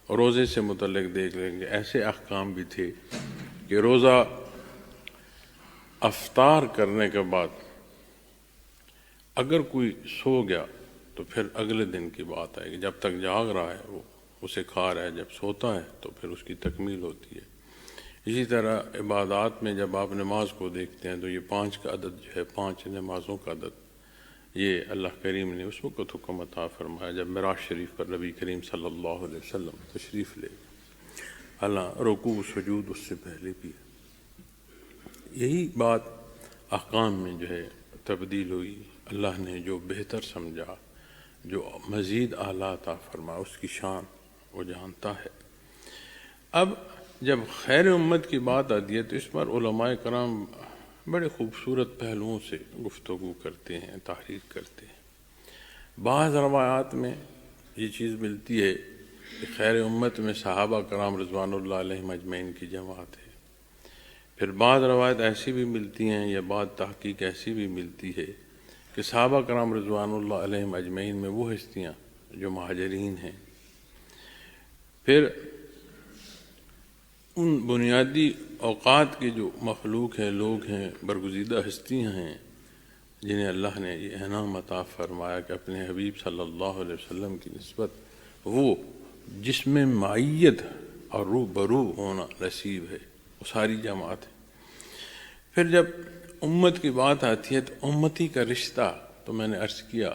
روزے سے متعلق دیکھ لیں گے، ایسے احکام بھی تھے کہ روزہ افطار کرنے کے بعد اگر کوئی سو گیا تو پھر اگلے دن کی بات آئے گی، جب تک جاگ رہا ہے وہ اسے کھا رہا ہے، جب سوتا ہے تو پھر اس کی تکمیل ہوتی ہے۔ اسی طرح عبادات میں جب آپ نماز کو دیکھتے ہیں تو یہ 5 کا عدد جو ہے، 5 نمازوں کا عدد، یہ اللہ کریم نے اس وقت حکم عطا فرمایا جب معراج شریف پر نبی کریم صلی اللہ علیہ وسلم تشریف لے گئے، اللہ رکوع سجود اس سے پہلے بھی ہے۔ یہی بات احکام میں جو ہے تبدیل ہوئی، اللہ نے جو بہتر سمجھا، جو مزید اعلیٰ عطا فرما، اس کی شان وہ جانتا ہے۔ اب جب خیر امت کی بات آتی ہے تو اس پر علماء کرام بڑے خوبصورت پہلوؤں سے گفتگو کرتے ہیں، تحریر کرتے ہیں۔ بعض روایات میں یہ چیز ملتی ہے کہ خیر امت میں صحابہ کرام رضوان اللہ علیہم اجمعین کی جماعت ہے۔ پھر بعض روایت ایسی بھی ملتی ہیں یا بعض تحقیق ایسی بھی ملتی ہے کہ صحابہ کرام رضوان اللہ علیہم اجمعین میں وہ ہستیاں جو مہاجرین ہیں، پھر ان بنیادی اوقات کے جو مخلوق ہیں، لوگ ہیں، برگزیدہ ہستیاں ہیں جنہیں اللہ نے یہ انعام عطا فرمایا کہ اپنے حبیب صلی اللہ علیہ وسلم کی نسبت وہ جس میں معیت اور رو برو ہونا نصیب ہے، وہ ساری جماعت ہے۔ پھر جب امت کی بات آتی ہے تو امتی کا رشتہ تو میں نے عرض کیا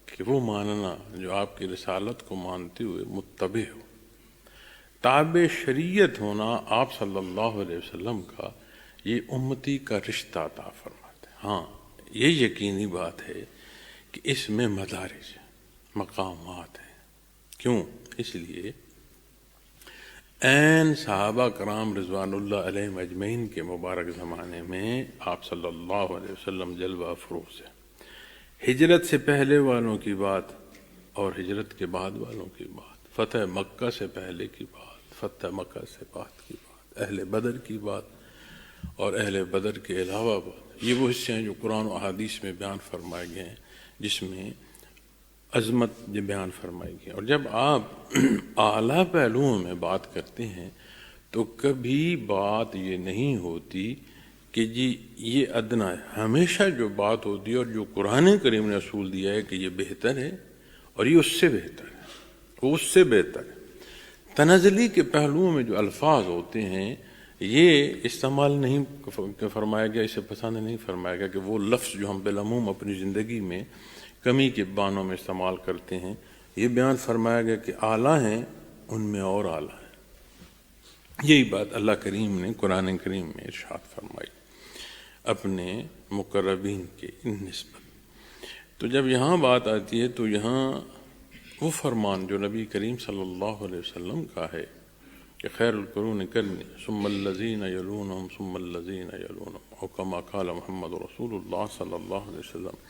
کہ وہ ماننا جو آپ کی رسالت کو مانتے ہوئے متبع ہو، تابع شریعت ہونا آپ صلی اللہ علیہ وسلم کا، یہ امتی کا رشتہ عطا فرماتے ہیں۔ ہاں یہ یقینی بات ہے کہ اس میں مدارج مقامات ہیں۔ کیوں؟ اس لیے عین صحابہ کرام رضوان اللہ علیہم اجمعین کے مبارک زمانے میں آپ صلی اللہ علیہ وسلم جلوہ افروز ہے۔ ہجرت سے پہلے والوں کی بات اور ہجرت کے بعد والوں کی بات، فتح مکہ سے پہلے کی بات، فتح مکہ سے بعد کی بات، اہل بدر کی بات اور اہل بدر کے علاوہ بات، یہ وہ حصے ہیں جو قرآن و احادیث میں بیان فرمائے گئے ہیں، جس میں عظمت جو بیان فرمائی گئی۔ اور جب آپ اعلیٰ پہلوؤں میں بات کرتے ہیں تو کبھی بات یہ نہیں ہوتی کہ جی یہ ادنا ہے، ہمیشہ جو بات ہوتی ہے اور جو قرآن کریم نے اصول دیا ہے کہ یہ بہتر ہے اور یہ اس سے بہتر ہے، وہ اس سے بہتر ہے۔ تنزلی کے پہلوؤں میں جو الفاظ ہوتے ہیں یہ استعمال نہیں فرمایا گیا، اسے پسند نہیں فرمایا گیا کہ وہ لفظ جو ہم بالعموم اپنی زندگی میں کمی کے بانوں میں استعمال کرتے ہیں، یہ بیان فرمایا گیا کہ اعلیٰ ہیں ان میں اور اعلیٰ ہیں۔ یہی بات اللہ کریم نے قرآن کریم میں ارشاد فرمائی اپنے مقربین کے نسبت۔ تو جب یہاں بات آتی ہے تو یہاں وہ فرمان جو نبی کریم صلی اللہ علیہ وسلم کا ہے کہ خیر القرون قرنی ثم الذین یلونہم ثم الذین یلونہم، او کما قال محمد رسول اللہ صلی اللہ علیہ وسلم،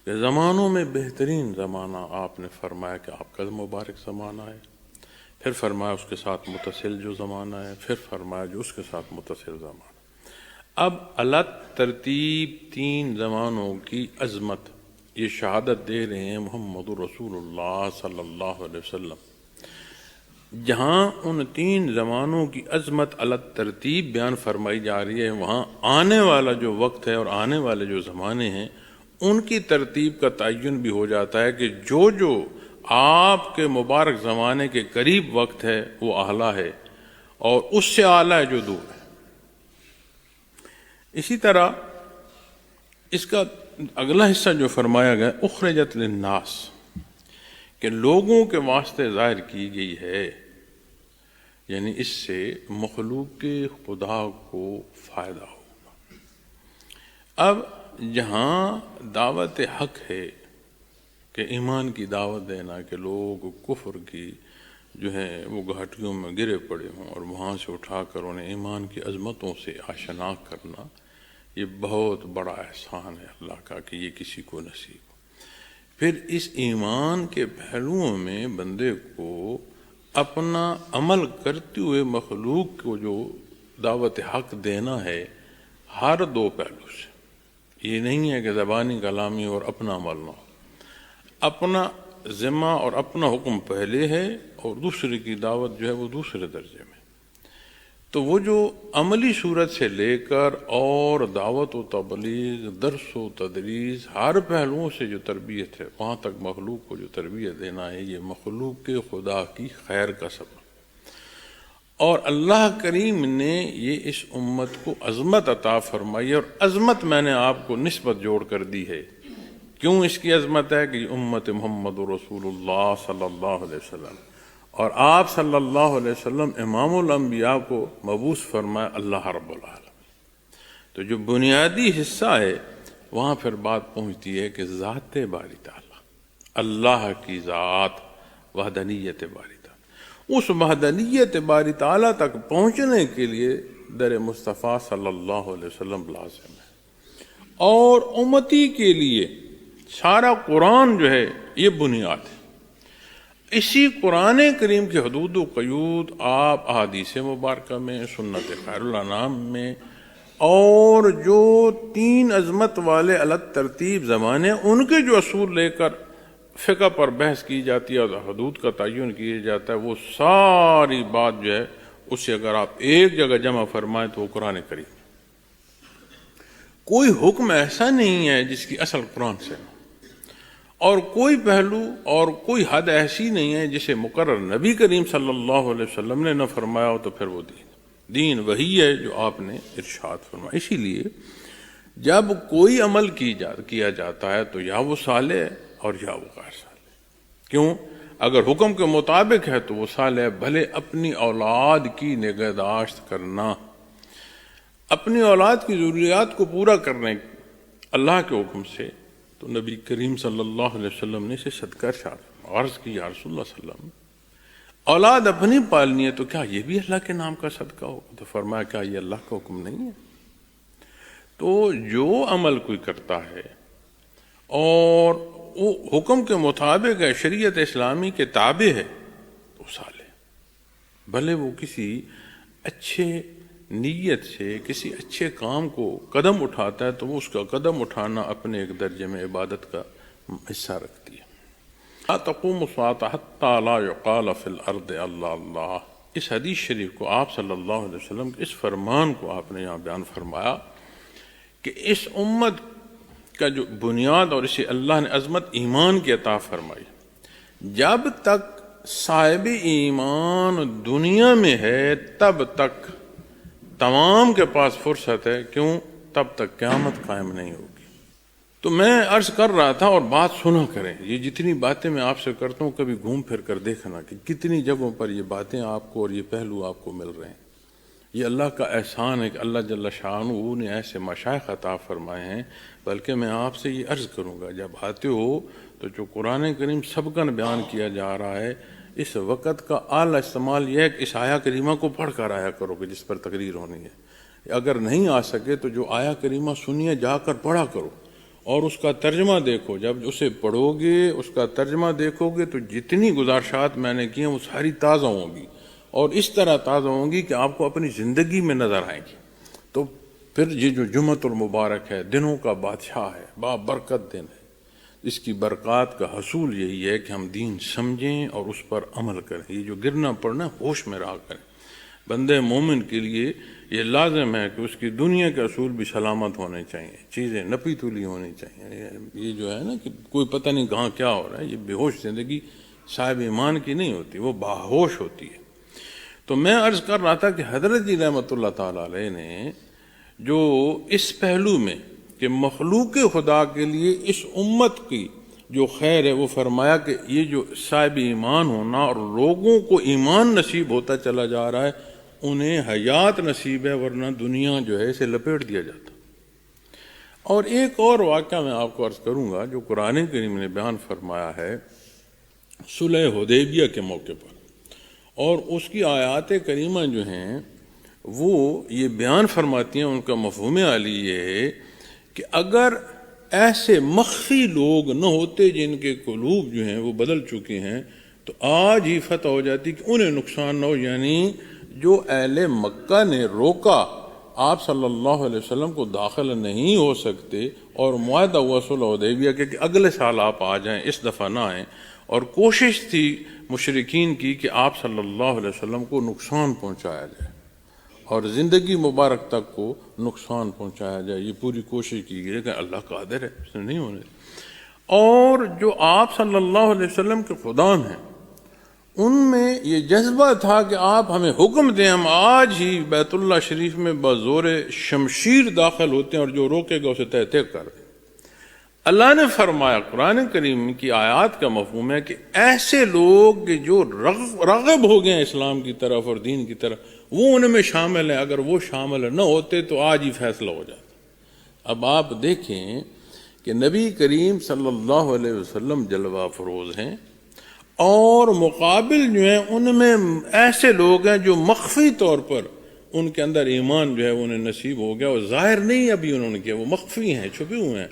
کہ زمانوں میں بہترین زمانہ آپ نے فرمایا کہ آپ کا مبارک زمانہ ہے، پھر فرمایا اس کے ساتھ متصل جو زمانہ ہے، پھر فرمایا جو اس کے ساتھ متصل زمانہ۔ اب اللہ ترتیب 3 زمانوں کی عظمت یہ شہادت دے رہے ہیں محمد رسول اللہ صلی اللہ علیہ وسلم۔ جہاں ان 3 زمانوں کی عظمت اللہ ترتیب بیان فرمائی جا رہی ہے، وہاں آنے والا جو وقت ہے اور آنے والے جو زمانے ہیں ان کی ترتیب کا تعین بھی ہو جاتا ہے کہ جو جو آپ کے مبارک زمانے کے قریب وقت ہے وہ اعلیٰ ہے اور اس سے اعلیٰ ہے جو دور ہے۔ اسی طرح اس کا اگلا حصہ جو فرمایا گیا اخرجت للناس، کہ لوگوں کے واسطے ظاہر کی گئی ہے، یعنی اس سے مخلوق خدا کو فائدہ ہوگا۔ اب جہاں دعوت حق ہے کہ ایمان کی دعوت دینا کہ لوگ کفر کی جو ہے وہ گھاٹیوں میں گرے پڑے ہوں اور وہاں سے اٹھا کر انہیں ایمان کی عظمتوں سے آشنا کرنا، یہ بہت بڑا احسان ہے اللہ کا کہ یہ کسی کو نصیب ہو۔ پھر اس ایمان کے پہلوؤں میں بندے کو اپنا عمل کرتے ہوئے مخلوق کو جو دعوت حق دینا ہے ہر 2 پہلو سے، یہ نہیں ہے کہ زبانی کلامی اور اپنا عمل نہ ہو، اپنا ذمہ اور اپنا حکم پہلے ہے اور دوسرے کی دعوت جو ہے وہ دوسرے درجے میں. تو وہ جو عملی صورت سے لے کر اور دعوت و تبلیغ، درس و تدریس، ہر پہلوؤں سے جو تربیت ہے وہاں تک مخلوق کو جو تربیت دینا ہے، یہ مخلوق کے خدا کی خیر کا سبب. اور اللہ کریم نے یہ اس امت کو عظمت عطا فرمائی، اور عظمت میں نے آپ کو نسبت جوڑ کر دی ہے. کیوں اس کی عظمت ہے؟ کہ امت محمد رسول اللہ صلی اللہ علیہ وسلم، اور آپ صلی اللہ علیہ وسلم امام الانبیاء کو مبعوث فرمایا اللہ رب العالمین. تو جو بنیادی حصہ ہے وہاں پھر بات پہنچتی ہے کہ ذات باری تعالیٰ، اللہ کی ذات، وحدانیت باری تعالیٰ، اس وحدانیت باری تعالیٰ تک پہنچنے کے لیے در مصطفیٰ صلی اللہ علیہ وسلم لازم ہے. اور امتی کے لیے سارا قرآن جو ہے یہ بنیاد ہے. اسی قرآن کریم کے حدود و قیود آپ احادیث مبارکہ میں، سنت خیر الانام میں، اور جو 3 عظمت والے الگ ترتیب زمانے ان کے جو اصول لے کر فقہ پر بحث کی جاتی ہے اور حدود کا تعین کیا جاتا ہے، وہ ساری بات جو ہے اسے اگر آپ ایک جگہ جمع فرمائیں تو وہ قرآن کریم. کوئی حکم ایسا نہیں ہے جس کی اصل قرآن سے، اور کوئی پہلو اور کوئی حد ایسی نہیں ہے جسے مقرر نبی کریم صلی اللہ علیہ وسلم نے نہ فرمایا ہو تو پھر وہ دین وہی ہے جو آپ نے ارشاد فرمایا. اسی لیے جب کوئی عمل کیا جاتا ہے تو یا وہ صالح ہے اور یا وہ غیر صالح. کیوں؟ اگر حکم کے مطابق ہے تو وہ صالح ہے، بھلے اپنی اولاد کی نگہداشت کرنا، اپنی اولاد کی ضروریات کو پورا کرنے اللہ کے حکم سے. تو نبی کریم صلی اللہ علیہ وسلم نے اسے صدقہ ارشاد عرض کی، یا رسول اللہ صلی اللہ علیہ وسلم اولاد اپنی پالنی ہے تو کیا یہ بھی اللہ کے نام کا صدقہ ہوگا؟ تو فرمایا کیا یہ اللہ کا حکم نہیں ہے؟ تو جو عمل کوئی کرتا ہے اور وہ حکم کے مطابق ہے، شریعت اسلامی کے تابع ہے، تو صالح، بھلے وہ کسی اچھے نیت سے کسی اچھے کام کو قدم اٹھاتا ہے تو وہ اس کا قدم اٹھانا اپنے ایک درجے میں عبادت کا حصہ رکھتی ہے. لا تقوم الساعة حتى لا يقال في الارض اللہ اللہ. اس حدیث شریف کو آپ صلی اللہ علیہ وسلم کے اس فرمان کو آپ نے یہاں بیان فرمایا کہ اس امت کا جو بنیاد اور اسے اللہ نے عظمت ایمان کی عطا فرمائی. جب تک صاحب ایمان دنیا میں ہے تب تک تمام کے پاس فرصت ہے. کیوں؟ تب تک قیامت قائم نہیں ہوگی. تو میں عرض کر رہا تھا، اور بات سنا کریں، یہ جتنی باتیں میں آپ سے کرتا ہوں کبھی گھوم پھر کر دیکھنا کہ کتنی جگہوں پر یہ باتیں آپ کو اور یہ پہلو آپ کو مل رہے ہیں. یہ اللہ کا احسان ہے کہ اللہ جل شانہ نے ایسے مشائخ عطا فرمائے ہیں. بلکہ میں آپ سے یہ عرض کروں گا، جب آتے ہو تو جو قرآن کریم سبقاً بیان کیا جا رہا ہے، اس وقت کا اعلیٰ استعمال یہ ہے کہ اس آیہ کریمہ کو پڑھ کر آیا کرو کہ جس پر تقریر ہونی ہے. اگر نہیں آ سکے تو جو آیہ کریمہ سنیے جا کر پڑھا کرو اور اس کا ترجمہ دیکھو. جب اسے پڑھو گے، اس کا ترجمہ دیکھو گے تو جتنی گزارشات میں نے کی ہیں وہ ساری تازہ ہوں گی، اور اس طرح تازہ ہوں گی کہ آپ کو اپنی زندگی میں نظر آئیں گی. تو پھر یہ جو جمعۃ المبارک ہے، دنوں کا بادشاہ ہے، بابرکت دن ہے، اس کی برکات کا حصول یہی ہے کہ ہم دین سمجھیں اور اس پر عمل کریں. یہ جو گرنا پڑنا ہوش میں رہا کریں. بندے مومن کے لیے یہ لازم ہے کہ اس کی دنیا کے اصول بھی سلامت ہونے چاہیے، چیزیں نپی تلی ہونی چاہیے. یہ جو ہے نا کہ کوئی پتہ نہیں کہاں کیا ہو رہا ہے، یہ بے ہوش زندگی صاحب ایمان کی نہیں ہوتی، وہ باہوش ہوتی ہے. تو میں عرض کر رہا تھا کہ حضرت جی رحمۃ اللہ تعالیٰ علیہ نے جو اس پہلو میں کہ مخلوق خدا کے لیے اس امت کی جو خیر ہے وہ فرمایا کہ یہ جو صاحب ایمان ہونا اور لوگوں کو ایمان نصیب ہوتا چلا جا رہا ہے، انہیں حیات نصیب ہے، ورنہ دنیا جو ہے اسے لپیٹ دیا جاتا. اور ایک اور واقعہ میں آپ کو عرض کروں گا جو قرآن کریم نے بیان فرمایا ہے صلح حدیبیہ کے موقع پر، اور اس کی آیات کریمہ جو ہیں وہ یہ بیان فرماتی ہیں، ان کا مفہوم علی یہ ہے کہ اگر ایسے مخفی لوگ نہ ہوتے جن کے قلوب جو ہیں وہ بدل چکے ہیں تو آج ہی فتح ہو جاتی کہ انہیں نقصان نہ ہو. یعنی جو اہل مکہ نے روکا آپ صلی اللہ علیہ وسلم کو داخل نہیں ہو سکتے، اور معاہدہ ہوا صلح حدیبیہ کہ اگلے سال آپ آ جائیں، اس دفعہ نہ آئیں، اور کوشش تھی مشرکین کی کہ آپ صلی اللہ علیہ وسلم کو نقصان پہنچایا جائے اور زندگی مبارک تک کو نقصان پہنچایا جائے. یہ پوری کوشش کی گئی کہ اللہ قادر ہے، اس نے نہیں ہونے. اور جو آپ صلی اللہ علیہ وسلم کے خدا ہیں ان میں یہ جذبہ تھا کہ آپ ہمیں حکم دیں، ہم آج ہی بیت اللہ شریف میں بزور شمشیر داخل ہوتے ہیں اور جو روکے گا اسے تہ تہ کر دیں. اللہ نے فرمایا، قرآن کریم کی آیات کا مفہوم ہے کہ ایسے لوگ جو راغب ہو گئے ہیں اسلام کی طرف اور دین کی طرف، وہ ان میں شامل ہیں. اگر وہ شامل نہ ہوتے تو آج ہی فیصلہ ہو جاتا. اب آپ دیکھیں کہ نبی کریم صلی اللہ علیہ وسلم جلوہ افروز ہیں اور مقابل جو ہیں ان میں ایسے لوگ ہیں جو مخفی طور پر ان کے اندر ایمان جو ہے انہیں نصیب ہو گیا، اور ظاہر نہیں ابھی انہوں نے کیا، وہ مخفی ہیں، چھپے ہوئے ہیں.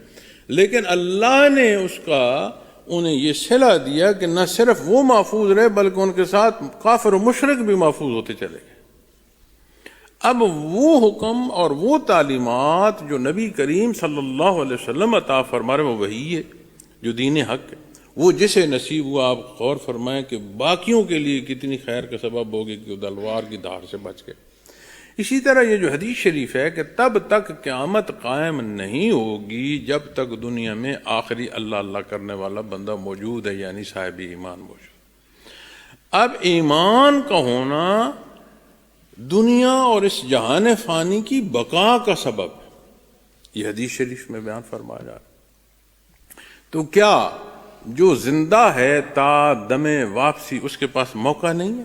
لیکن اللہ نے اس کا انہیں یہ صلہ دیا کہ نہ صرف وہ محفوظ رہے بلکہ ان کے ساتھ کافر و مشرک بھی محفوظ ہوتے چلے گئے. اب وہ حکم اور وہ تعلیمات جو نبی کریم صلی اللہ علیہ وسلم عطا فرما رہے وہ وہی ہے جو دین حق ہے. وہ جسے نصیب ہوا، آپ غور فرمائیں کہ باقیوں کے لیے کتنی خیر کا سبب ہوگی کہ تلوار کی دھار سے بچ گئے. اسی طرح یہ جو حدیث شریف ہے کہ تب تک قیامت قائم نہیں ہوگی جب تک دنیا میں آخری اللہ اللہ کرنے والا بندہ موجود ہے، یعنی صاحب ایمان موجود. اب ایمان کا ہونا دنیا اور اس جہان فانی کی بقا کا سبب ہے، یہ حدیث شریف میں بیان فرمایا جا رہا ہے. تو کیا جو زندہ ہے تا دم واپسی اس کے پاس موقع نہیں ہے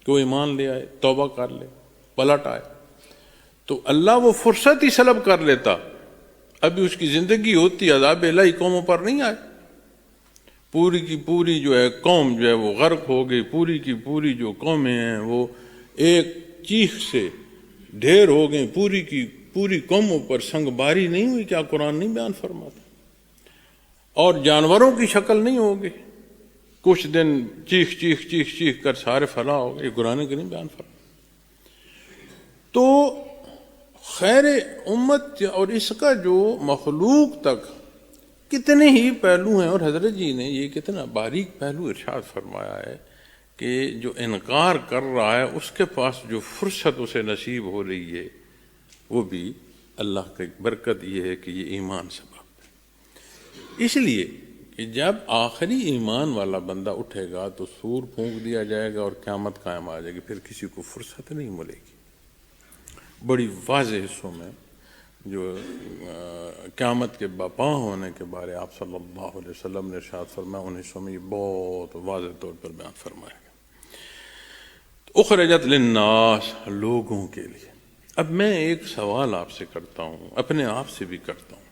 کہ وہ ایمان لے آئے، توبہ کر لے، پلٹ آئے؟ تو اللہ وہ فرصت ہی سلب کر لیتا، ابھی اس کی زندگی ہوتی، عذاب الہی قوموں پر نہیں آئے. پوری کی پوری جو ہے قوم جو ہے وہ غرق ہو گئی، پوری کی پوری جو قومیں ہیں وہ ایک چیخ سے ڈھیر ہو گئیں، پوری کی پوری قوموں پر سنگ باری نہیں ہوئی. کیا قرآن نہیں بیان فرماتا؟ اور جانوروں کی شکل نہیں ہوگی، کچھ دن چیخ چیخ چیخ چیخ کر سارے فلاح ہو گئے. یہ قرآن کے نہیں بیان فرماتا. تو خیر امت اور اس کا جو مخلوق تک کتنے ہی پہلو ہیں، اور حضرت جی نے یہ کتنا باریک پہلو ارشاد فرمایا ہے کہ جو انکار کر رہا ہے اس کے پاس جو فرصت اسے نصیب ہو رہی ہے وہ بھی اللہ کی برکت یہ ہے کہ یہ ایمان سبب ہے. اس لیے کہ جب آخری ایمان والا بندہ اٹھے گا تو سور پھونک دیا جائے گا اور قیامت قائم آ جائے گی، پھر کسی کو فرصت نہیں ملے گی. بڑی واضح حصوں میں جو قیامت کے برپا ہونے کے بارے آپ صلی اللہ علیہ وسلم نے ارشاد فرمایا، ان حصوں میں یہ بہت واضح طور پر بیان فرمایا گیا. اخرجت للناس، لوگوں کے لیے. اب میں ایک سوال آپ سے کرتا ہوں، اپنے آپ سے بھی کرتا ہوں.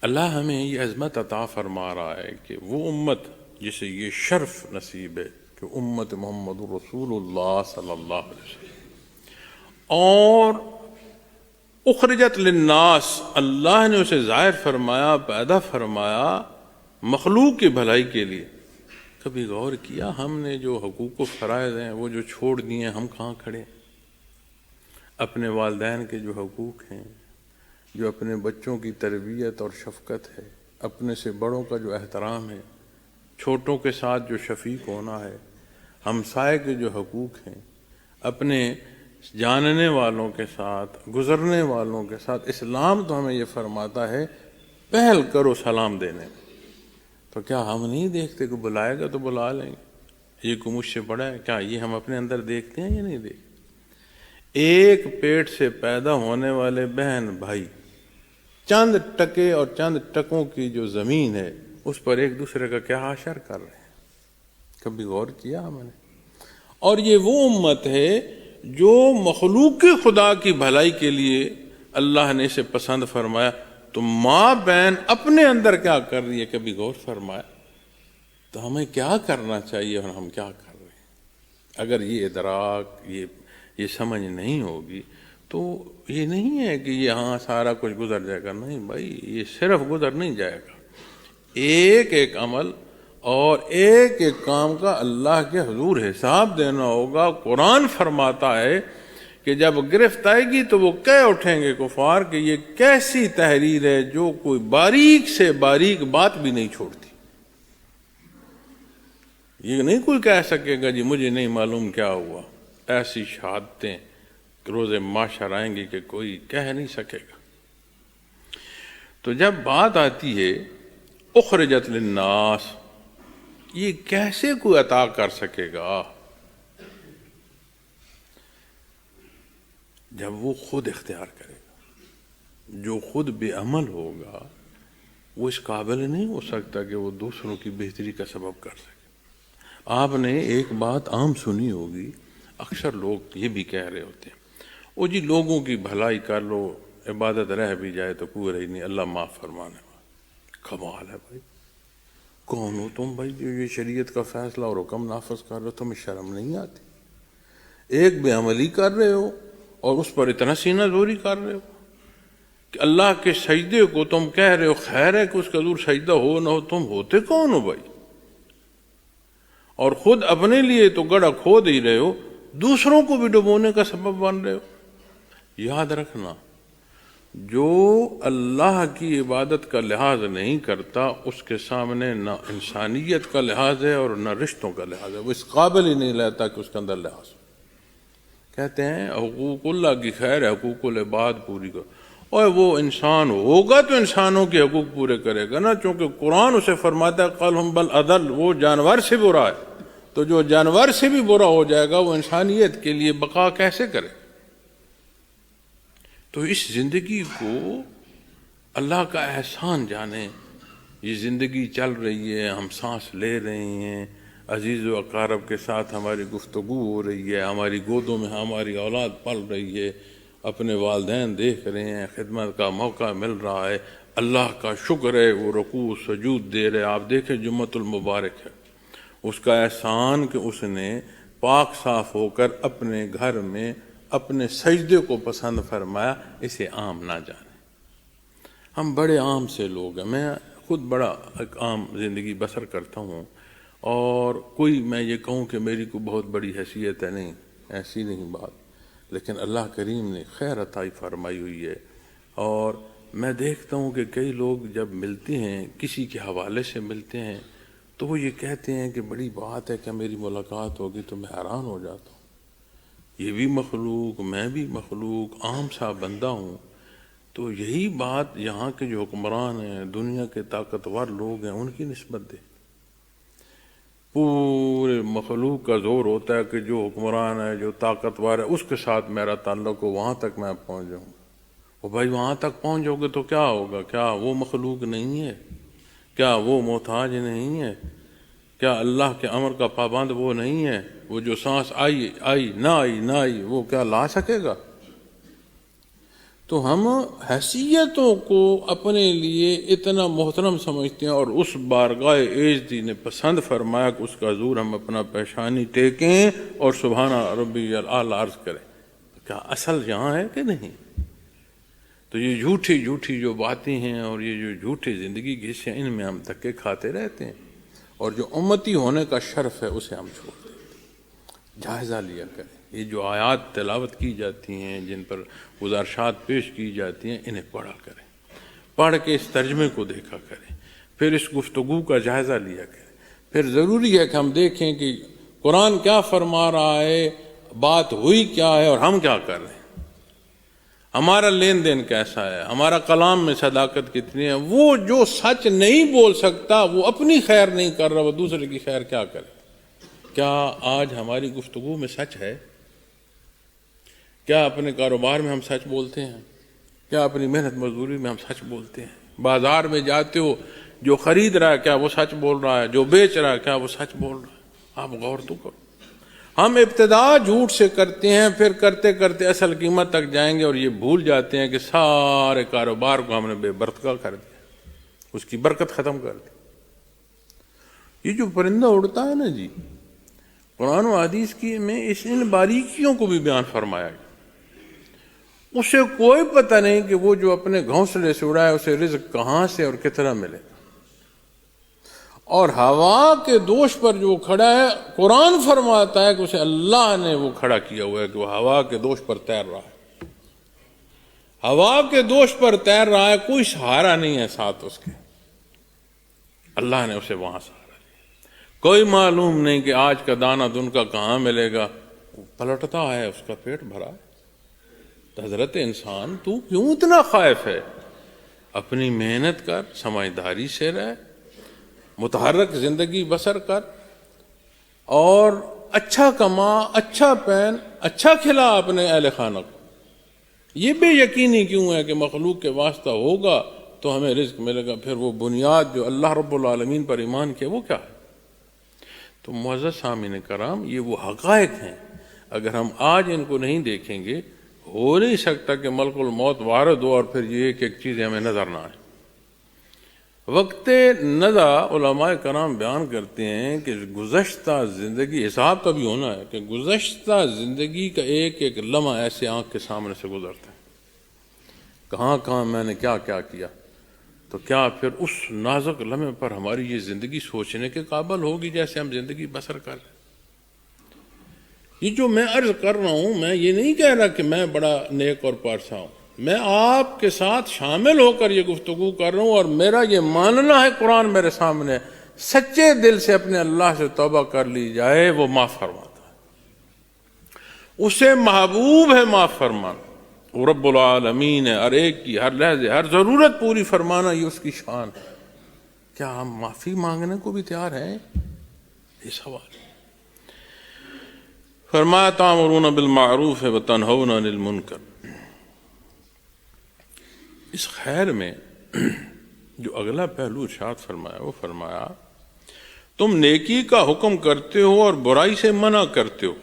اللہ ہمیں یہ عظمت عطا فرما رہا ہے کہ وہ امت جسے یہ شرف نصیب ہے کہ امت محمد رسول اللہ صلی اللہ علیہ وسلم، اور اخرجت للناس، اللہ نے اسے ظاہر فرمایا، پیدا فرمایا مخلوق کی بھلائی کے لیے. کبھی غور کیا ہم نے جو حقوق و فرائض ہیں وہ جو چھوڑ دیے ہیں، ہم کہاں کھڑے؟ اپنے والدین کے جو حقوق ہیں، جو اپنے بچوں کی تربیت اور شفقت ہے، اپنے سے بڑوں کا جو احترام ہے، چھوٹوں کے ساتھ جو شفیق ہونا ہے، ہمسائے کے جو حقوق ہیں، اپنے جاننے والوں کے ساتھ، گزرنے والوں کے ساتھ. اسلام تو ہمیں یہ فرماتا ہے پہل کرو سلام دینے میں. تو کیا ہم نہیں دیکھتے کہ بلائے گا تو بلا لیں گے؟ یہ کو مجھ سے بڑا ہے، کیا یہ ہم اپنے اندر دیکھتے ہیں یا نہیں دیکھتے؟ ایک پیٹ سے پیدا ہونے والے بہن بھائی چند ٹکے اور چند ٹکوں کی جو زمین ہے اس پر ایک دوسرے کا کیا حشر کر رہے ہیں؟ کبھی غور کیا ہم نے؟ اور یہ وہ امت ہے جو مخلوق خدا کی بھلائی کے لیے اللہ نے اسے پسند فرمایا. تو ماں بہن اپنے اندر کیا کر رہی ہے، کبھی غور فرمایا؟ تو ہمیں کیا کرنا چاہیے اور ہم کیا کر رہے ہیں؟ اگر یہ ادراک، یہ سمجھ نہیں ہوگی تو یہ نہیں ہے کہ یہ ہاں سارا کچھ گزر جائے گا. نہیں بھائی، یہ صرف گزر نہیں جائے گا. ایک ایک عمل اور ایک ایک کام کا اللہ کے حضور حساب دینا ہوگا. قرآن فرماتا ہے کہ جب گرفت آئے گی تو وہ کہہ اٹھیں گے کفار کہ یہ کیسی تحریر ہے جو کوئی باریک سے باریک بات بھی نہیں چھوڑتی. یہ نہیں کوئی کہہ سکے گا جی مجھے نہیں معلوم کیا ہوا. ایسی شہادتیں روز معاشر آئیں گی کہ کوئی کہہ نہیں سکے گا. تو جب بات آتی ہے اخرجت للناس، یہ کیسے کوئی عطا کر سکے گا جب وہ خود اختیار کرے گا. جو خود بے عمل ہوگا وہ اس قابل نہیں ہو سکتا کہ وہ دوسروں کی بہتری کا سبب کر سکے. آپ نے ایک بات عام سنی ہوگی، اکثر لوگ یہ بھی کہہ رہے ہوتے ہیں وہ جی لوگوں کی بھلائی کر لو، عبادت رہ بھی جائے تو کوئی رہی نہیں، اللہ معاف فرمانے والا. کمال ہے بھائی، کون ہو تم بھائی جو یہ شریعت کا فیصلہ اور حکم نافذ کر رہے ہو؟ تمہیں شرم نہیں آتی؟ ایک بے عملی کر رہے ہو اور اس پر اتنا سینہ زوری کر رہے ہو کہ اللہ کے سجدے کو تم کہہ رہے ہو خیر ہے کہ اس کا حضور سجدہ ہو نہ ہو. تم ہوتے کون ہو بھائی؟ اور خود اپنے لیے تو گڑھا کھود ہی رہے ہو، دوسروں کو بھی ڈبونے کا سبب بن رہے ہو. یاد رکھنا، جو اللہ کی عبادت کا لحاظ نہیں کرتا اس کے سامنے نہ انسانیت کا لحاظ ہے اور نہ رشتوں کا لحاظ ہے. وہ اس قابل ہی نہیں لیتا کہ اس کے اندر لحاظ ہو. کہتے ہیں حقوق اللہ کی خیر ہے، حقوق العباد پوری کرو. اور وہ انسان ہوگا تو انسانوں کے حقوق پورے کرے گا نا، چونکہ قرآن اسے فرماتا ہے قل ہم بل اضل، وہ جانور سے برا ہے. تو جو جانور سے بھی برا ہو جائے گا وہ انسانیت کے لیے بقا کیسے کرے؟ تو اس زندگی کو اللہ کا احسان جانے. یہ زندگی چل رہی ہے، ہم سانس لے رہے ہیں، عزیز و اقارب کے ساتھ ہماری گفتگو ہو رہی ہے، ہماری گودوں میں ہماری اولاد پل رہی ہے، اپنے والدین دیکھ رہے ہیں، خدمت کا موقع مل رہا ہے، اللہ کا شکر ہے، وہ رکوع سجود دے رہے. آپ دیکھیں جمعۃ المبارک ہے، اس کا احسان کہ اس نے پاک صاف ہو کر اپنے گھر میں اپنے سجدے کو پسند فرمایا. اسے عام نہ جانے. ہم بڑے عام سے لوگ ہیں، میں خود بڑا ایک عام زندگی بسر کرتا ہوں، اور کوئی میں یہ کہوں کہ میری کوئی بہت بڑی حیثیت ہے، نہیں، ایسی نہیں بات. لیکن اللہ کریم نے خیر عطائی فرمائی ہوئی ہے. اور میں دیکھتا ہوں کہ کئی لوگ جب ملتے ہیں، کسی کے حوالے سے ملتے ہیں، تو وہ یہ کہتے ہیں کہ بڑی بات ہے کہ میری ملاقات ہوگی. تو میں حیران ہو جاتا ہوں، یہ بھی مخلوق، میں بھی مخلوق، عام سا بندہ ہوں. تو یہی بات یہاں کے جو حکمران ہیں، دنیا کے طاقتور لوگ ہیں، ان کی نسبت دے. پورے مخلوق کا زور ہوتا ہے کہ جو حکمران ہے، جو طاقتور ہے، اس کے ساتھ میرا تعلق ہو، وہاں تک میں پہنچ جاؤں. وہ بھائی وہاں تک پہنچ جاؤ گے تو کیا ہوگا؟ کیا وہ مخلوق نہیں ہے؟ کیا وہ محتاج نہیں ہے؟ کیا اللہ کے امر کا پابند وہ نہیں ہے؟ وہ جو سانس آئی آئی، نہ آئی نہ آئی، وہ کیا لا سکے گا؟ تو ہم حیثیتوں کو اپنے لیے اتنا محترم سمجھتے ہیں، اور اس بارگاہ عزتی نے پسند فرمایا کہ اس کا حضور ہم اپنا پیشانی ٹیکیں اور سبحان ربی الاعلی عرض کریں. کیا اصل یہاں ہے کہ نہیں؟ تو یہ جھوٹی جو باتیں ہیں اور یہ جو جھوٹی زندگی کے حصے ہیں، ان میں ہم دھکے کھاتے رہتے ہیں، اور جو امتی ہونے کا شرف ہے اسے ہم چھوڑ دیتے ہیں. جائزہ لیا کریں. یہ جو آیات تلاوت کی جاتی ہیں، جن پر گزارشات پیش کی جاتی ہیں، انہیں پڑھا کریں. پڑھ کے اس ترجمے کو دیکھا کریں، پھر اس گفتگو کا جائزہ لیا کریں. پھر ضروری ہے کہ ہم دیکھیں کہ قرآن کیا فرما رہا ہے، بات ہوئی کیا ہے، اور ہم کیا کر رہے ہیں، ہمارا لین دین کیسا ہے، ہمارا کلام میں صداقت کتنی ہے. وہ جو سچ نہیں بول سکتا وہ اپنی خیر نہیں کر رہا، وہ دوسرے کی خیر کیا کرے. کیا آج ہماری گفتگو میں سچ ہے؟ کیا اپنے کاروبار میں ہم سچ بولتے ہیں؟ کیا اپنی محنت مزدوری میں ہم سچ بولتے ہیں؟ بازار میں جاتے ہو، جو خرید رہا ہے کیا وہ سچ بول رہا ہے؟ جو بیچ رہا ہے کیا وہ سچ بول رہا ہے؟ آپ غور تو کرو. ہم ابتدا جھوٹ سے کرتے ہیں، پھر کرتے کرتے اصل قیمت تک جائیں گے اور یہ بھول جاتے ہیں کہ سارے کاروبار کو ہم نے بے برکت کر دیا، اس کی برکت ختم کر دی. یہ جو پرندہ اڑتا ہے نا جی، قرآن و حدیث کی میں ان باریکیوں کو بھی بیان فرمایا گیا. اسے کوئی پتہ نہیں کہ وہ جو اپنے گھونسلے سے اڑائے اسے رزق کہاں سے اور کتنا ملے. اور ہوا کے دوش پر جو کھڑا ہے، قرآن فرماتا ہے کہ اسے اللہ نے وہ کھڑا کیا ہوا ہے کہ وہ ہوا کے دوش پر تیر رہا ہے. ہوا کے دوش پر تیر رہا ہے، کوئی سہارا نہیں ہے ساتھ اس کے، اللہ نے اسے وہاں سہارا دیا. کوئی معلوم نہیں کہ آج کا دانہ دن کا کہاں ملے گا، پلٹتا ہے، اس کا پیٹ بھرا ہے۔ تو حضرت انسان تو کیوں اتنا خائف ہے؟ اپنی محنت کر، سمجھداری سے رہ، متحرک زندگی بسر کر، اور اچھا کما، اچھا پہن، اچھا کھلا اپنے اہل خانہ کو۔ یہ بے یقینی کیوں ہے کہ مخلوق کے واسطہ ہوگا تو ہمیں رزق ملے گا؟ پھر وہ بنیاد جو اللہ رب العالمین پر ایمان کیا، وہ کیا ہے؟ تو معزز سامعین کرام، یہ وہ حقائق ہیں، اگر ہم آج ان کو نہیں دیکھیں گے، ہو نہیں سکتا کہ ملک الموت وارد ہو اور پھر یہ ایک ایک چیزیں ہمیں نظر نہ آئیں۔ وقت نزا علماء کرام بیان کرتے ہیں کہ گزشتہ زندگی، حساب تبھی ہونا ہے کہ گزشتہ زندگی کا ایک ایک لمحہ ایسے آنکھ کے سامنے سے گزرتا ہے، کہاں کہاں میں نے کیا کیا کیا۔ تو کیا پھر اس نازک لمحے پر ہماری یہ زندگی سوچنے کے قابل ہوگی جیسے ہم زندگی بسر کر رہے ہیں؟ یہ جو میں عرض کر رہا ہوں، میں یہ نہیں کہہ رہا کہ میں بڑا نیک اور پارسا ہوں، میں آپ کے ساتھ شامل ہو کر یہ گفتگو کر رہا ہوں، اور میرا یہ ماننا ہے، قرآن میرے سامنے، سچے دل سے اپنے اللہ سے توبہ کر لی جائے، وہ معاف فرماتا ہے، اسے محبوب ہے معاف فرمانا، وہ رب العالمین ہے، ہر ایک کی ہر لحظے ہر ضرورت پوری فرمانا، یہ اس کی شان ہے۔ کیا ہم معافی مانگنے کو بھی تیار ہیں؟ یہ سوال ہے۔ فرمایا تأمرون بالمعروف وتنہون عن المنکر۔ اس خیر میں جو اگلا پہلو ارشاد فرمایا، وہ فرمایا تم نیکی کا حکم کرتے ہو اور برائی سے منع کرتے ہو۔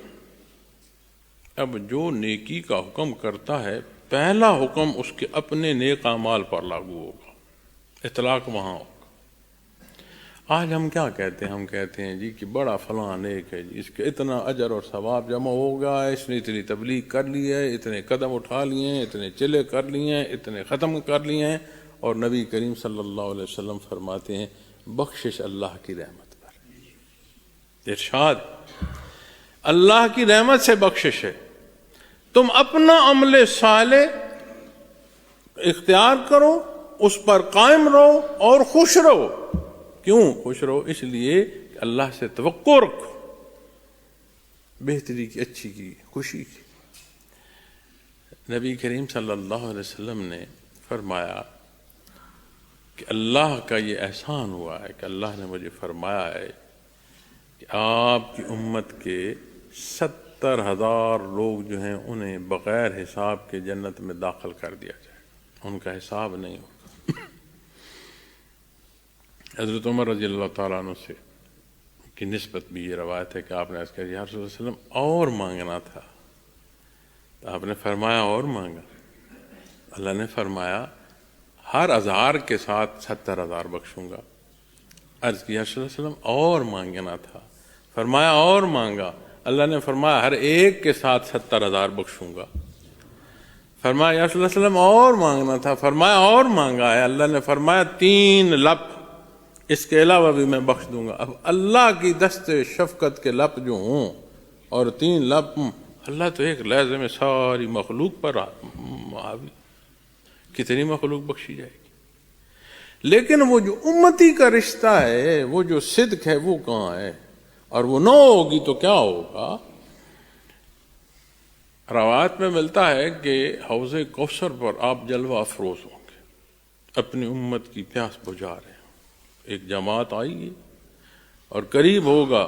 اب جو نیکی کا حکم کرتا ہے، پہلا حکم اس کے اپنے نیک اعمال پر لاگو ہوگا، اطلاق وہاں ہوگا۔ آج ہم کیا کہتے ہیں؟ ہم کہتے ہیں جی کہ بڑا فلاں نیک ہے جی، اس کے اتنا اجر اور ثواب جمع ہوگا، اس نے اتنی تبلیغ کر لی ہے، اتنے قدم اٹھا لیے ہیں، اتنے چلے کر لیے ہیں، اتنے ختم کر لیے ہیں۔ اور نبی کریم صلی اللہ علیہ وسلم فرماتے ہیں بخشش اللہ کی رحمت پر، ارشاد اللہ کی رحمت سے بخشش ہے، تم اپنا عمل صالح اختیار کرو، اس پر قائم رہو اور خوش رہو۔ کیوں خوش رہو؟ اس لیے کہ اللہ سے توقع رکھو بہتری کی، اچھی کی، خوشی کی۔ نبی کریم صلی اللہ علیہ وسلم نے فرمایا کہ اللہ کا یہ احسان ہوا ہے کہ اللہ نے مجھے فرمایا ہے کہ آپ کی امت کے 70,000 لوگ جو ہیں انہیں بغیر حساب کے جنت میں داخل کر دیا جائے، ان کا حساب نہیں ہوگا۔ حضرت عمر رضی اللہ تعالیٰ عنہ سے کی نسبت بھی یہ روایت ہے کہ آپ نے عرض کیا یا رسول اللہ صلی اللہ علیہ وسلم اور مانگنا تھا، تو آپ نے فرمایا اور مانگا؟ اللہ نے فرمایا ہر 1000 کے ساتھ 70,000 بخشوں گا۔ عرض کیا رسول اللہ صلی اللہ علیہ وسلم اور مانگنا تھا، فرمایا اور مانگا؟ اللہ نے فرمایا ہر ایک کے ساتھ 70,000 بخشوں گا۔ فرمایا یا رسول اللہ صلی اللہ علیہ وسلم اور مانگنا تھا، فرمایا اور مانگا ہے؟ اللہ نے فرمایا 3 لپ اس کے علاوہ بھی میں بخش دوں گا۔ اب اللہ کی دست شفقت کے لپ جو ہوں اور 3 لپ، اللہ تو ایک لحظے میں ساری مخلوق پر حاوی، کتنی مخلوق بخشی جائے گی۔ لیکن وہ جو امتی کا رشتہ ہے، وہ جو صدق ہے، وہ کہاں ہے؟ اور وہ نہ ہوگی تو کیا ہوگا؟ روایت میں ملتا ہے کہ حوض کوثر پر آپ جلوہ افروز ہوں گے، اپنی امت کی پیاس بجھا رہے ہیں۔ ایک جماعت آئی ہے اور قریب ہوگا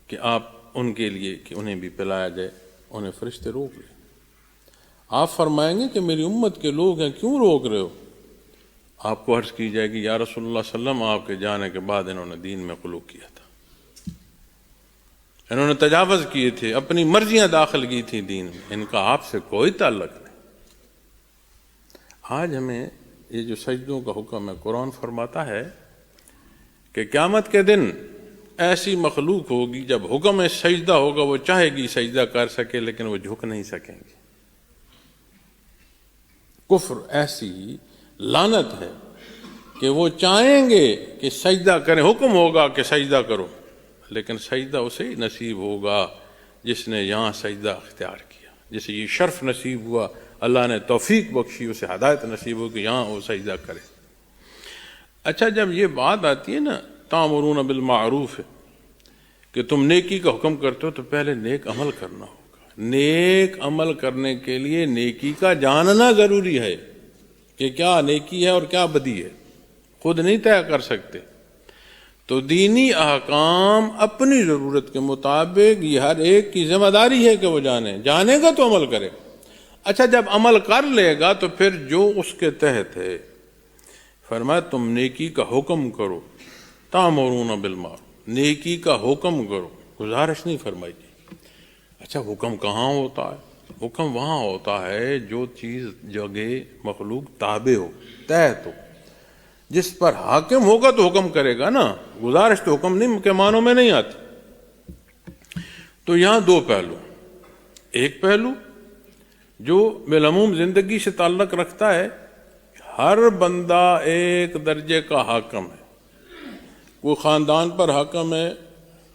کہ آپ ان کے لیے کہ انہیں بھی پلایا جائے، انہیں فرشتے روک لیں۔ آپ فرمائیں گے کہ میری امت کے لوگ ہیں، کیوں روک رہے ہو؟ آپ کو عرض کی جائے گی یا رسول اللہ صلی اللہ علیہ وسلم آپ کے جانے کے بعد انہوں نے دین میں غلو کیا تھا، انہوں نے تجاوز کیے تھے، اپنی مرضیاں داخل کی تھیں دین میں، ان کا آپ سے کوئی تعلق نہیں۔ آج ہمیں یہ جو سجدوں کا حکم ہے، قرآن فرماتا ہے کہ قیامت کے دن ایسی مخلوق ہوگی جب حکم سجدہ ہوگا، وہ چاہے گی سجدہ کر سکے لیکن وہ جھک نہیں سکیں گے۔ کفر ایسی لعنت ہے کہ وہ چاہیں گے کہ سجدہ کریں، حکم ہوگا کہ سجدہ کرو، لیکن سجدہ اسے ہی نصیب ہوگا جس نے یہاں سجدہ اختیار کیا، جسے یہ شرف نصیب ہوا، اللہ نے توفیق بخشی، اسے ہدایت نصیب ہو کہ یہاں وہ سجدہ کرے۔ اچھا، جب یہ بات آتی ہے نا تامرون بالمعروف ہے کہ تم نیکی کا حکم کرتے ہو تو پہلے نیک عمل کرنا ہوگا۔ نیک عمل کرنے کے لیے نیکی کا جاننا ضروری ہے کہ کیا نیکی ہے اور کیا بدی ہے، خود نہیں طے کر سکتے۔ تو دینی احکام اپنی ضرورت کے مطابق یہ ہر ایک کی ذمہ داری ہے کہ وہ جانے گا تو عمل کرے۔ اچھا جب عمل کر لے گا تو پھر جو اس کے تحت ہے، فرمایا تم نیکی کا حکم کرو، تامرون بالمعروف، نیکی کا حکم کرو، گزارش نہیں فرمائی گئی۔ اچھا حکم کہاں ہوتا ہے؟ حکم وہاں ہوتا ہے جو چیز جگہ مخلوق تابع ہو، تحت ہو، جس پر حاکم ہوگا تو حکم کرے گا نا، گزارش تو حکم نہیں کے معنوں میں نہیں آتی۔ تو یہاں دو پہلو، ایک پہلو جو بالعموم زندگی سے تعلق رکھتا ہے، ہر بندہ ایک درجے کا حاکم ہے، کوئی خاندان پر حاکم ہے،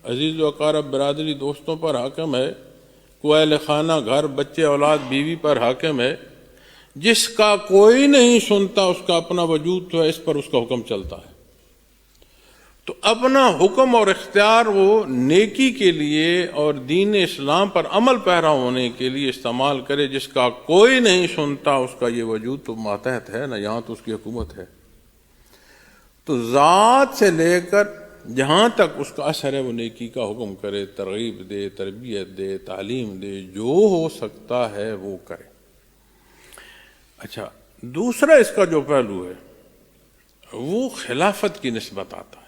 عزیز و اقارب برادری دوستوں پر حاکم ہے، کوئی اہل خانہ گھر بچے اولاد بیوی پر حاکم ہے، جس کا کوئی نہیں سنتا اس کا اپنا وجود تو ہے، اس پر اس کا حکم چلتا ہے۔ تو اپنا حکم اور اختیار وہ نیکی کے لیے اور دین اسلام پر عمل پیرا ہونے کے لیے استعمال کرے، جس کا کوئی نہیں سنتا اس کا یہ وجود تو ماتحت ہے نا، یہاں تو اس کی حکومت ہے۔ تو ذات سے لے کر جہاں تک اس کا اثر ہے وہ نیکی کا حکم کرے، ترغیب دے، تربیت دے، تعلیم دے، جو ہو سکتا ہے وہ کرے۔ اچھا دوسرا اس کا جو پہلو ہے وہ خلافت کی نسبت آتا ہے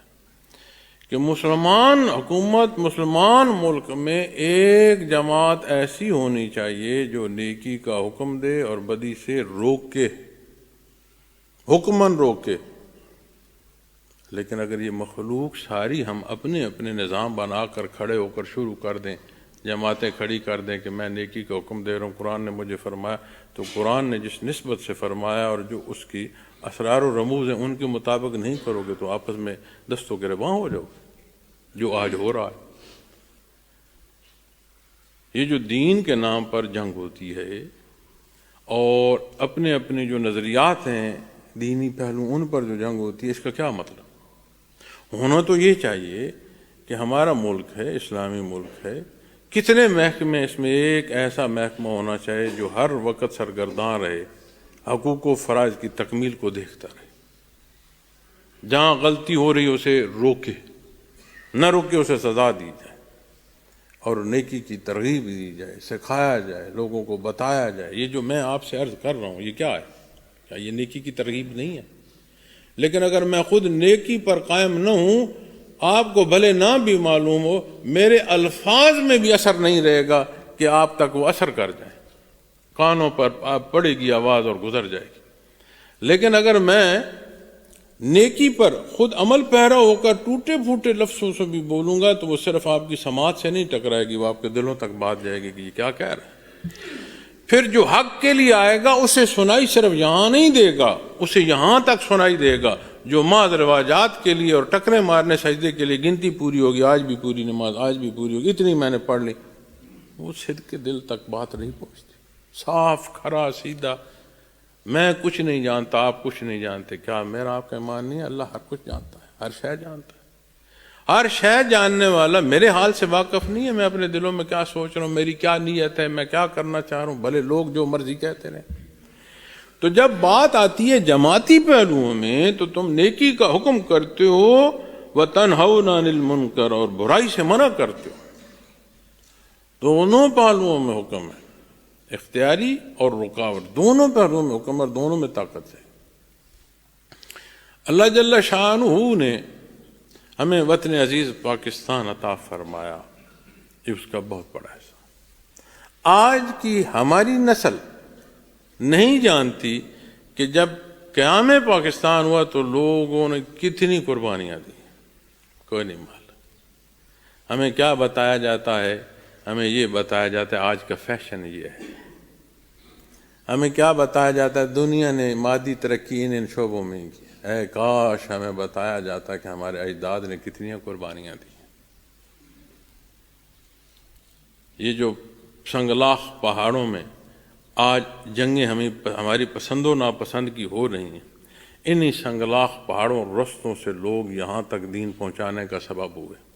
کہ مسلمان حکومت، مسلمان ملک میں ایک جماعت ایسی ہونی چاہیے جو نیکی کا حکم دے اور بدی سے روکے، حکماً روکے۔ لیکن اگر یہ مخلوق ساری ہم اپنے اپنے نظام بنا کر کھڑے ہو کر شروع کر دیں، جماعتیں کھڑی کر دیں کہ میں نیکی کا حکم دے رہا ہوں، قرآن نے مجھے فرمایا، تو قرآن نے جس نسبت سے فرمایا اور جو اس کی اسرار و رموز ہیں ان کے مطابق نہیں کرو گے تو آپس میں دست و گریباں ہو جاؤ گے، جو آج ہو رہا ہے۔ یہ جو دین کے نام پر جنگ ہوتی ہے اور اپنے اپنے جو نظریات ہیں دینی پہلو ان پر جو جنگ ہوتی ہے، اس کا کیا مطلب؟ ہونا تو یہ چاہیے کہ ہمارا ملک ہے، اسلامی ملک ہے، کتنے محکمے، اس میں ایک ایسا محکمہ ہونا چاہیے جو ہر وقت سرگرداں رہے، حقوق و فرائض کی تکمیل کو دیکھتا رہے، جہاں غلطی ہو رہی اسے روکے، نہ روکے اسے سزا دی جائے اور نیکی کی ترغیب دی جائے، سکھایا جائے، لوگوں کو بتایا جائے۔ یہ جو میں آپ سے عرض کر رہا ہوں یہ کیا ہے؟ کیا یہ نیکی کی ترغیب نہیں ہے؟ لیکن اگر میں خود نیکی پر قائم نہ ہوں، آپ کو بھلے نہ بھی معلوم ہو، میرے الفاظ میں بھی اثر نہیں رہے گا کہ آپ تک وہ اثر کر جائیں، کانوں پر پڑے گی آواز اور گزر جائے گی۔ لیکن اگر میں نیکی پر خود عمل پیرا ہو کر ٹوٹے پھوٹے لفظوں سے بھی بولوں گا تو وہ صرف آپ کی سماعت سے نہیں ٹکرائے گی، وہ آپ کے دلوں تک بات جائے گی کہ یہ کیا کہہ رہا ہے۔ پھر جو حق کے لیے آئے گا اسے سنائی صرف یہاں نہیں دے گا، اسے یہاں تک سنائی دے گا۔ جو محض رواجات کے لیے اور ٹکرے مارنے سجدے کے لیے گنتی پوری ہوگی، آج بھی پوری نماز، آج بھی پوری ہوگی، اتنی میں نے پڑھ لی، وہ صدق دل تک بات نہیں پہنچتی۔ صاف کھرا سیدھا، میں کچھ نہیں جانتا، آپ کچھ نہیں جانتے، کیا میرا آپ کا ایمان نہیں ہے؟ اللہ ہر کچھ جانتا ہے، ہر شے جانتا ہے۔ ہر شے جاننے والا میرے حال سے واقف نہیں ہے، میں اپنے دلوں میں کیا سوچ رہا ہوں، میری کیا نیت ہے، میں کیا کرنا چاہ رہا ہوں، بھلے لوگ جو مرضی کہتے رہیں۔ تو جب بات آتی ہے جماعتی پہلوؤں میں تو تم نیکی کا حکم کرتے ہو وَتَنْهَوْنَ عَنِ الْمُنْكَرِ، اور برائی سے منع کرتے ہو۔ دونوں پہلوؤں میں حکم ہے، اختیاری اور رکاوٹ، دونوں پہلوؤں میں حکم اور دونوں میں طاقت ہے۔ اللہ جل شانہ نے ہمیں وطن عزیز پاکستان عطا فرمایا، یہ اس کا بہت بڑا حصہ۔ آج کی ہماری نسل نہیں جانتی کہ جب قیام پاکستان ہوا تو لوگوں نے کتنی قربانیاں دی، کوئی نہیں معلوم۔ ہمیں کیا بتایا جاتا ہے؟ ہمیں یہ بتایا جاتا ہے آج کا فیشن یہ ہے۔ ہمیں کیا بتایا جاتا ہے؟ دنیا نے مادی ترقی ان شعبوں میں کی۔ اے کاش ہمیں بتایا جاتا کہ ہمارے اجداد نے کتنی قربانیاں دی۔ یہ جو سنگلاخ پہاڑوں میں آج جنگیں ہماری پسند و ناپسند کی ہو رہی ہیں، انہی سنگلاخ پہاڑوں اور رستوں سے لوگ یہاں تک دین پہنچانے کا سبب ہوئے،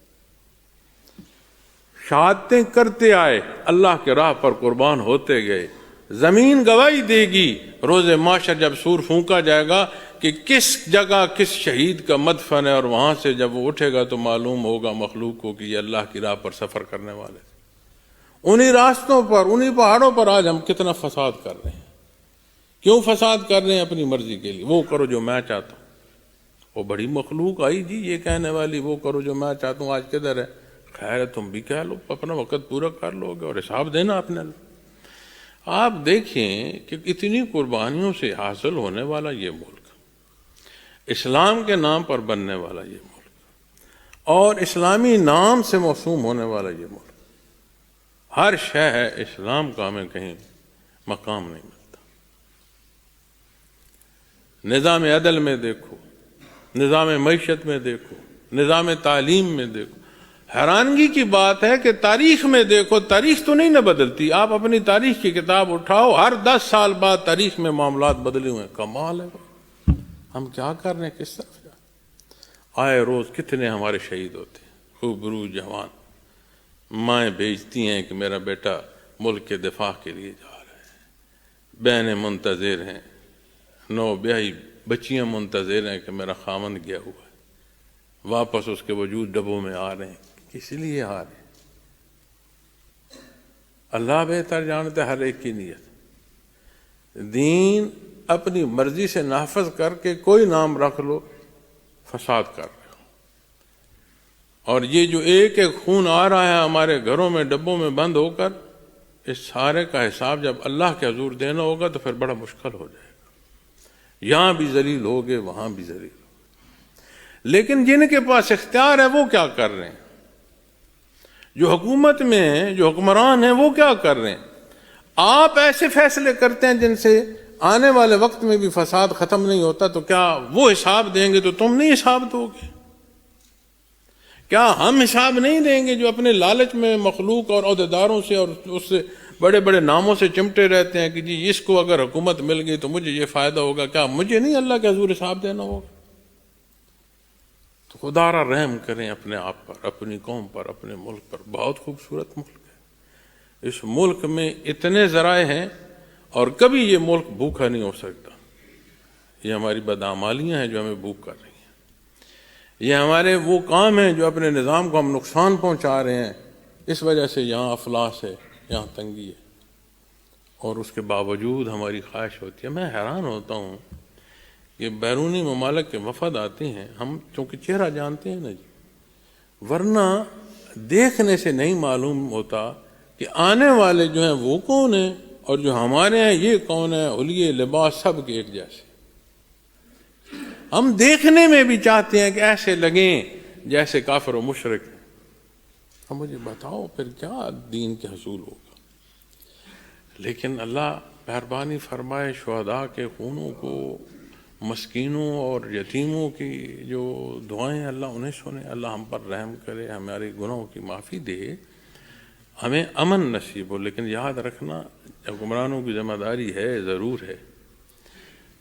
شہادتیں کرتے آئے، اللہ کے راہ پر قربان ہوتے گئے۔ زمین گواہی دے گی روز محشر جب سور پھونکا جائے گا کہ کس جگہ کس شہید کا مدفن ہے، اور وہاں سے جب وہ اٹھے گا تو معلوم ہوگا مخلوق کو کہ یہ اللہ کی راہ پر سفر کرنے والے تھے۔ انہی راستوں پر، انہی پہاڑوں پر آج ہم کتنا فساد کر رہے ہیں۔ کیوں فساد کر رہے ہیں؟ اپنی مرضی کے لیے، وہ کرو جو میں چاہتا ہوں۔ وہ بڑی مخلوق آئی جی یہ کہنے والی، وہ کرو جو میں چاہتا ہوں، آج کدھر ہے؟ خیر ہے، تم بھی کہہ لو، اپنا وقت پورا کر لو گے اور حساب دینا اپنے۔ آپ دیکھیں کہ اتنی قربانیوں سے حاصل ہونے والا یہ ملک، اسلام کے نام پر بننے والا یہ ملک، اور اسلامی نام سے موسوم ہونے والا یہ ملک، ہر شے ہے، اسلام کا ہمیں کہیں مقام نہیں ملتا۔ نظام عدل میں دیکھو، نظام معیشت میں دیکھو، نظام تعلیم میں دیکھو۔ حیرانگی کی بات ہے کہ تاریخ میں دیکھو، تاریخ تو نہیں نہ بدلتی، آپ اپنی تاریخ کی کتاب اٹھاؤ، ہر 10 سال بعد تاریخ میں معاملات بدلے ہوئے ہیں۔ کمال ہے بھائی، ہم کیا کر رہے ہیں، کس طرف جا؟ آئے روز کتنے ہمارے شہید ہوتے ہیں، خوبرو جوان، مائیں بیچتی ہیں کہ میرا بیٹا ملک کے دفاع کے لیے جا رہا ہے، بہنیں منتظر ہیں، نو بیاہی بچیاں منتظر ہیں کہ میرا خامند گیا ہوا ہے، واپس اس کے وجود ڈبوں میں آ رہے ہیں۔ کس لیے آ رہے ہیں؟ اللہ بہتر جانتے ہر ایک کی نیت۔ دین اپنی مرضی سے نافذ کر کے کوئی نام رکھ لو، فساد کر رہے ہو۔ اور یہ جو ایک ایک خون آ رہا ہے ہمارے گھروں میں ڈبوں میں بند ہو کر، اس سارے کا حساب جب اللہ کے حضور دینا ہوگا تو پھر بڑا مشکل ہو جائے گا۔ یہاں بھی ذلیل ہوگے، وہاں بھی ذلیل ہوگے۔ لیکن جن کے پاس اختیار ہے وہ کیا کر رہے ہیں؟ جو حکومت میں ہیں، جو حکمران ہیں، وہ کیا کر رہے ہیں؟ آپ ایسے فیصلے کرتے ہیں جن سے آنے والے وقت میں بھی فساد ختم نہیں ہوتا، تو کیا وہ حساب دیں گے تو تم نہیں حساب دو گے؟ کیا ہم حساب نہیں دیں گے جو اپنے لالچ میں مخلوق اور عہدیداروں سے اور اس سے بڑے بڑے ناموں سے چمٹے رہتے ہیں کہ جی اس کو اگر حکومت مل گئی تو مجھے یہ فائدہ ہوگا؟ کیا مجھے نہیں اللہ کے حضور حساب دینا ہوگا؟ تو خدا را رحم کریں اپنے آپ پر، اپنی قوم پر، اپنے ملک پر۔ بہت خوبصورت ملک ہے، اس ملک میں اتنے ذرائع ہیں اور کبھی یہ ملک بھوکا نہیں ہو سکتا۔ یہ ہماری بدعمالیاں ہیں جو ہمیں بھوک کر رہی ہیں، یہ ہمارے وہ کام ہیں جو اپنے نظام کو ہم نقصان پہنچا رہے ہیں۔ اس وجہ سے یہاں افلاس ہے، یہاں تنگی ہے، اور اس کے باوجود ہماری خواہش ہوتی ہے۔ میں حیران ہوتا ہوں کہ بیرونی ممالک کے وفد آتے ہیں، ہم چونکہ چہرہ جانتے ہیں نا جی، ورنہ دیکھنے سے نہیں معلوم ہوتا کہ آنے والے جو ہیں وہ کون ہیں، اور جو ہمارے ہیں یہ کون ہے۔ حلیے لباس سب کے ایک جیسے، ہم دیکھنے میں بھی چاہتے ہیں کہ ایسے لگیں جیسے کافر و مشرک ہیں۔ اب مجھے بتاؤ پھر کیا دین کے حصول ہوگا؟ لیکن اللہ مہربانی فرمائے، شہداء کے خونوں کو، مسکینوں اور یتیموں کی جو دعائیں، اللہ انہیں سنے، اللہ ہم پر رحم کرے، ہمارے گناہوں کی معافی دے، ہمیں امن نصیب ہو۔ لیکن یاد رکھنا، حکمرانوں کی ذمہ داری ہے، ضرور ہے،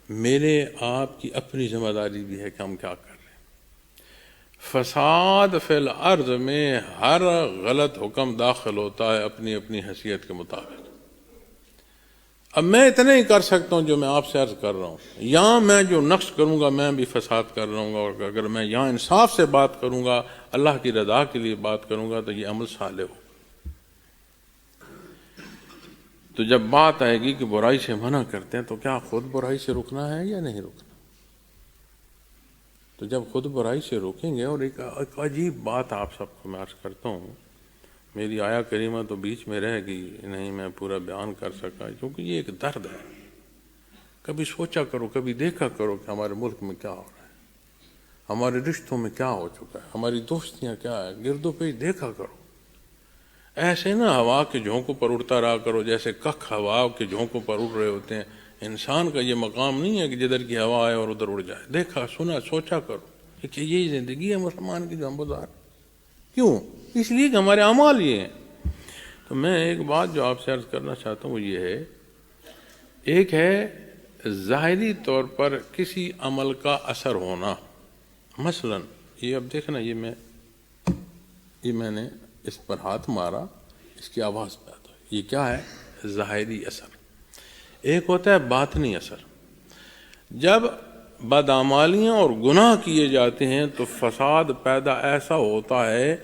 میرے آپ کی اپنی ذمہ داری بھی ہے کہ ہم کیا کر رہے ہیں۔ فساد فی الارض میں ہر غلط حکم داخل ہوتا ہے اپنی اپنی حیثیت کے مطابق۔ اب میں اتنا ہی کر سکتا ہوں جو میں آپ سے عرض کر رہا ہوں، یہاں میں جو نقص کروں گا میں بھی فساد کر رہا ہوں گا، اور اگر میں یہاں انصاف سے بات کروں گا، اللہ کی رضا کے لیے بات کروں گا، تو یہ عمل صالح ہوگا۔ تو جب بات آئے گی کہ برائی سے منع کرتے ہیں، تو کیا خود برائی سے رکنا ہے یا نہیں رکنا؟ تو جب خود برائی سے روکیں گے، اور ایک عجیب بات آپ سب کو میں عرض کرتا ہوں، میری آیا کریمہ تو بیچ میں رہ گئی، نہیں میں پورا بیان کر سکا، کیونکہ یہ ایک درد ہے۔ کبھی سوچا کرو، کبھی دیکھا کرو کہ ہمارے ملک میں کیا ہو رہا ہے، ہمارے رشتوں میں کیا ہو چکا ہے، ہماری دوستیاں کیا ہے، گرد و پیش دیکھا کرو۔ ایسے نہ ہوا کے جھونکوں پر اڑتا رہا کرو، جیسے ککھ ہوا کے جھونکوں پر اڑ رہے ہوتے ہیں۔ انسان کا یہ مقام نہیں ہے کہ جدھر کی ہوا آئے اور ادھر اڑ جائے۔ دیکھا سنا سوچا کرو کہ یہی زندگی ہے مسلمان کی جو ہم گزار۔ کیوں؟ اس لیے کہ ہمارے اعمال یہ ہیں۔ تو میں ایک بات جو آپ سے عرض کرنا چاہتا ہوں وہ یہ ہے، ایک ہے ظاہری طور پر کسی عمل کا اثر ہونا، مثلا یہ اب دیکھنا، یہ میں نے اس پر ہاتھ مارا، اس کی آواز پیدا ہوئی، یہ کیا ہے؟ ظاہری اثر۔ ایک ہوتا ہے باطنی اثر۔ جب بدعمالیاں اور گناہ کیے جاتے ہیں تو فساد پیدا ایسا ہوتا ہے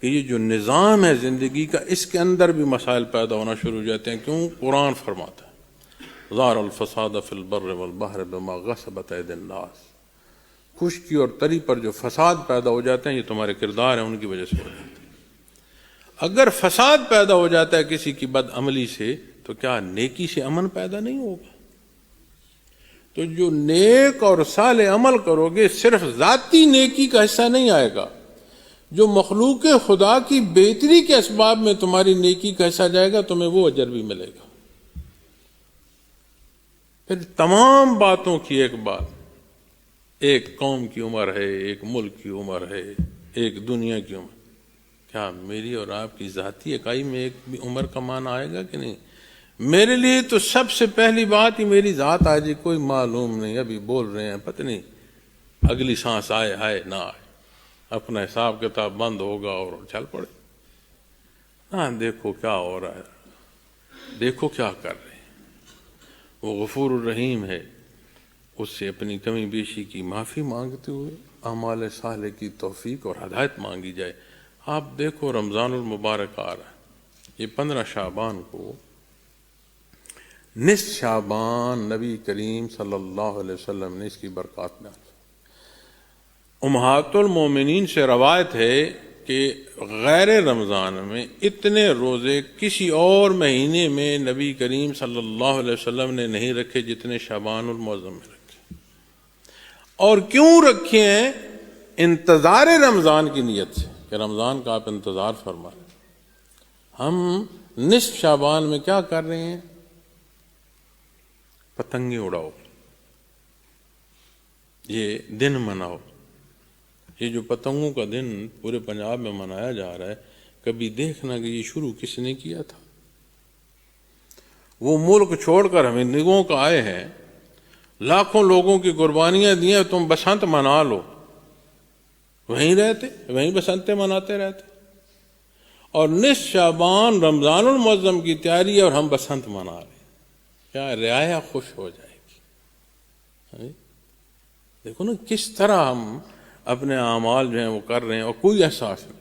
کہ یہ جو نظام ہے زندگی کا، اس کے اندر بھی مسائل پیدا ہونا شروع ہو جاتے ہیں۔ کیوں؟ قرآن فرماتا ہے ظہر الفساد فی البر والبحر بما غصبت ایدی الناس، خشکی اور تری پر جو فساد پیدا ہو جاتے ہیں یہ تمہارے کردار ہیں، ان کی وجہ سے ہو جاتے ہیں۔ اگر فساد پیدا ہو جاتا ہے کسی کی بد عملی سے تو کیا نیکی سے امن پیدا نہیں ہوگا؟ تو جو نیک اور صالح عمل کرو گے صرف ذاتی نیکی کا حصہ نہیں آئے گا، جو مخلوق خدا کی بہتری کے اسباب میں تمہاری نیکی کا حصہ جائے گا، تمہیں وہ اجر بھی ملے گا۔ پھر تمام باتوں کی ایک بات، ایک قوم کی عمر ہے، ایک ملک کی عمر ہے، ایک دنیا کی عمر، کیا میری اور آپ کی ذاتی اکائی میں ایک بھی عمر کا معنی آئے گا کہ نہیں؟ میرے لیے تو سب سے پہلی بات ہی میری ذات آج کوئی معلوم نہیں، ابھی بول رہے ہیں پتہ نہیں اگلی سانس آئے نہ آئے، اپنا حساب کتاب بند ہوگا اور چل پڑے۔ ہاں دیکھو کیا ہو رہا ہے، دیکھو کیا کر رہے ہیں۔ وہ غفور الرحیم ہے، اس سے اپنی کمی بیشی کی معافی مانگتے ہوئے اعمال صالح کی توفیق اور ہدایت مانگی جائے۔ آپ دیکھو رمضان المبارک آ رہا ہے، یہ 15 شعبان کو، نصف شعبان نبی کریم صلی اللہ علیہ وسلم نے اس کی برکات میں امہات المومنین سے روایت ہے کہ غیر رمضان میں اتنے روزے کسی اور مہینے میں نبی کریم صلی اللہ علیہ وسلم نے نہیں رکھے جتنے شعبان المعظم میں رکھے۔ اور کیوں رکھے ہیں؟ انتظار رمضان کی نیت سے، کہ رمضان کا آپ انتظار فرمائیں۔ ہم نصف شعبان میں کیا کر رہے ہیں؟ پتنگیں اڑاؤ، یہ دن مناؤ۔ یہ جو پتنگوں کا دن پورے پنجاب میں منایا جا رہا ہے، کبھی دیکھنا کہ یہ شروع کس نے کیا تھا؟ وہ ملک چھوڑ کر ہمیں نگوں کا آئے ہیں، لاکھوں لوگوں کی قربانیاں دی ہیں، تم بسنت منا لو، وہیں رہتے، وہیں بسنتے مناتے رہتے۔ اور نصف شعبان رمضان المعظم کی تیاری ہے اور ہم بسنت منا رہے ہیں، کیا رعایا خوش ہو جائے گی؟ دیکھو نا کس طرح ہم اپنے اعمال جو ہیں وہ کر رہے ہیں اور کوئی احساس نہیں۔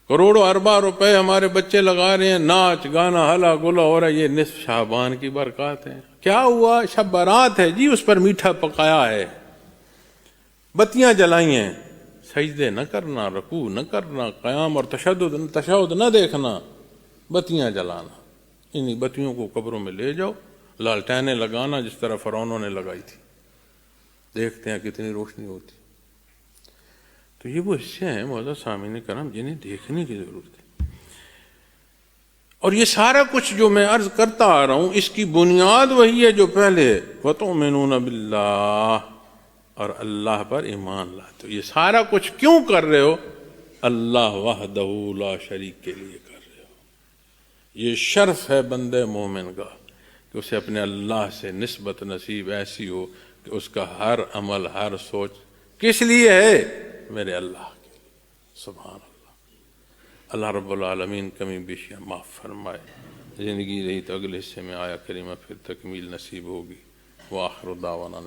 کروڑوں ارباں روپے ہمارے بچے لگا رہے ہیں، ناچ گانا ہلا گلا ہو رہا ہے، یہ نصف شعبان کی برکات ہے۔ کیا ہوا؟ شب برات ہے جی، اس پر میٹھا پکایا ہے، بتیاں جلائی ہیں، سجدے نہ کرنا، رکوع نہ کرنا، قیام اور تشہد نہ دیکھنا، بتیاں جلانا۔ انہی بتیوں کو قبروں میں لے جاؤ، لالٹینیں لگانا جس طرح فرعونوں نے لگائی تھی، دیکھتے ہیں کتنی روشنی ہوتی۔ تو یہ وہ حصے ہیں معزز سامعین کرام جنہیں دیکھنے کی ضرورت ہے۔ اور یہ سارا کچھ جو میں عرض کرتا آ رہا ہوں، اس کی بنیاد وہی ہے جو پہلے ہے، وَتُؤْمِنُونَ بِاللَّهِ، اور اللہ پر ایمان لاتے ہو۔ یہ سارا کچھ کیوں کر رہے ہو؟ اللہ وحدہ لا شریک کے لیے کر رہے ہو۔ یہ شرف ہے بندے مومن کا کہ اسے اپنے اللہ سے نسبت نصیب ایسی ہو کہ اس کا ہر عمل، ہر سوچ کس لیے ہے؟ میرے اللہ کے لیے۔ سبحان اللہ۔ اللہ رب العالمین کمی بیشیاں معاف فرمائے۔ زندگی رہی تو اگلے حصے میں آیا کریمہ پھر تکمیل نصیب ہوگی۔ وآخر دعوانا